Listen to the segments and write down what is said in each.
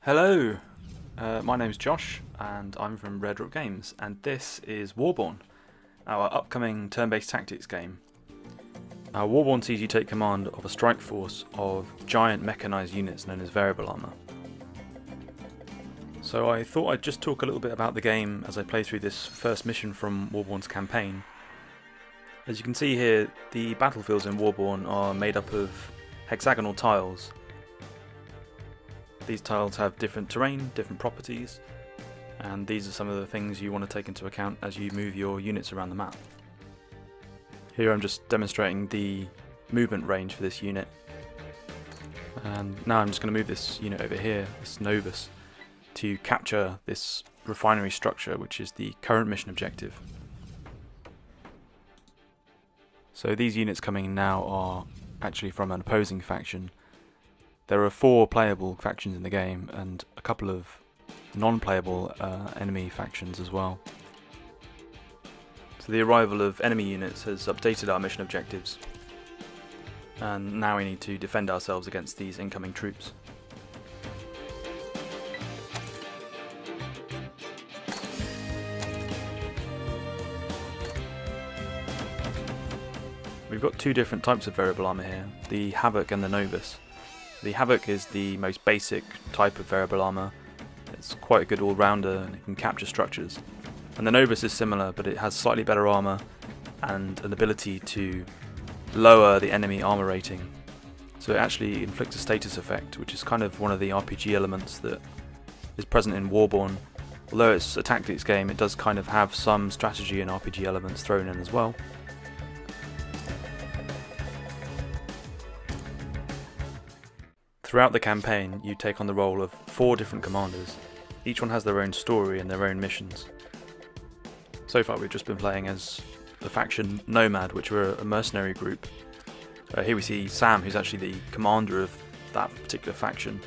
Hello, my name's Josh and I'm from Raredrop Games, and this is Warborn, our upcoming turn-based tactics game. Now, Warborn sees you take command of a strike force of giant mechanised units known as Variable Armour. So I thought I'd just talk a little bit about the game as I play through this first mission from Warborn's campaign. As you can see here, the battlefields in Warborn are made up of hexagonal tiles. These tiles have different terrain, different properties, and these are some of the things you want to take into account as you move your units around the map. Here I'm just demonstrating the movement range for this unit, and now I'm just going to move this unit over here, this Novus, to capture this refinery structure, which is the current mission objective. So these units coming in now are actually from an opposing faction. There are 4 playable factions in the game and a couple of non-playable enemy factions as well. So the arrival of enemy units has updated our mission objectives, and now we need to defend ourselves against these incoming troops. We've got 2 different types of variable armour here, the Havoc and the Novus. The Havoc is the most basic type of variable armour. It's quite a good all-rounder and it can capture structures. And the Novus is similar, but it has slightly better armour and an ability to lower the enemy armour rating. So it actually inflicts a status effect, which is kind of one of the RPG elements that is present in Warborn. Although it's a tactics game, it does kind of have some strategy and RPG elements thrown in as well. Throughout the campaign, you take on the role of 4 different commanders. Each one has their own story and their own missions. So far we've just been playing as the faction Nomad, which are a mercenary group. Here we see Sam, who's actually the commander of that particular faction,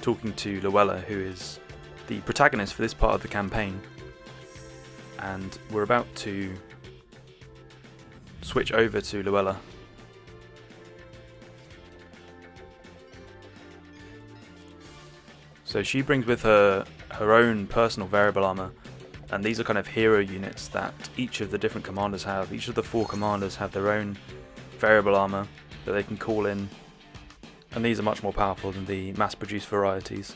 talking to Luella, who is the protagonist for this part of the campaign. And we're about to switch over to Luella. So she brings with her her own personal variable armour, and these are kind of hero units that each of the different commanders have. Each of the 4 commanders have their own variable armour that they can call in, and these are much more powerful than the mass-produced varieties.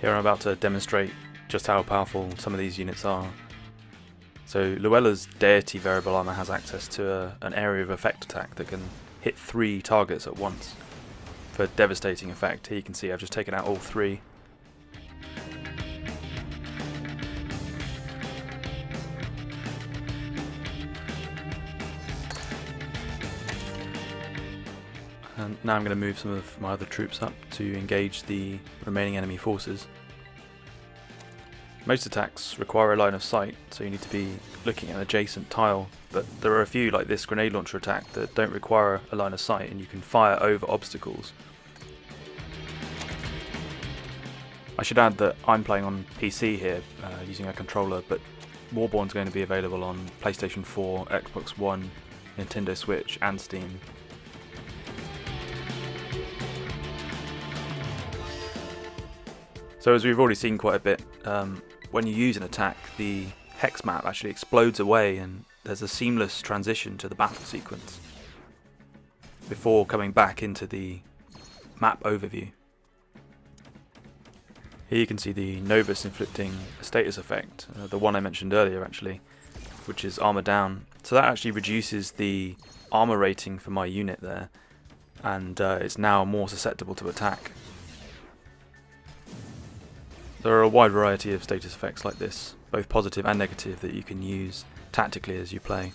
Here I'm about to demonstrate just how powerful some of these units are. So Luella's Deity variable armour has access to an area of effect attack that can hit 3 targets at once for devastating effect. Here you can see I've just taken out all 3. And now I'm going to move some of my other troops up to engage the remaining enemy forces. Most attacks require a line of sight, so you need to be looking at an adjacent tile, but there are a few like this grenade launcher attack that don't require a line of sight and you can fire over obstacles. I should add that I'm playing on PC here using a controller, but Warborn's going to be available on PlayStation 4, Xbox One, Nintendo Switch and Steam. So as we've already seen quite a bit, when you use an attack, the hex map actually explodes away and there's a seamless transition to the battle sequence before coming back into the map overview. Here you can see the Novus inflicting a status effect, the one I mentioned earlier actually, which is armor down. So that actually reduces the armor rating for my unit there, and it's now more susceptible to attack. There are a wide variety of status effects like this, both positive and negative, that you can use tactically as you play.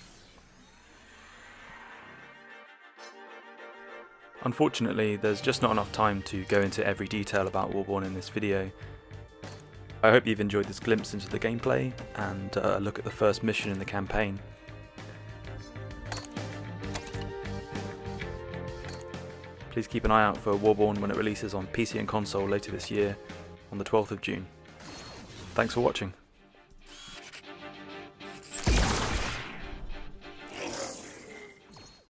Unfortunately, there's just not enough time to go into every detail about Warborn in this video. I hope you've enjoyed this glimpse into the gameplay and a look at the first mission in the campaign. Please keep an eye out for Warborn when it releases on PC and console later this year, on the 12th of June. Thanks for watching.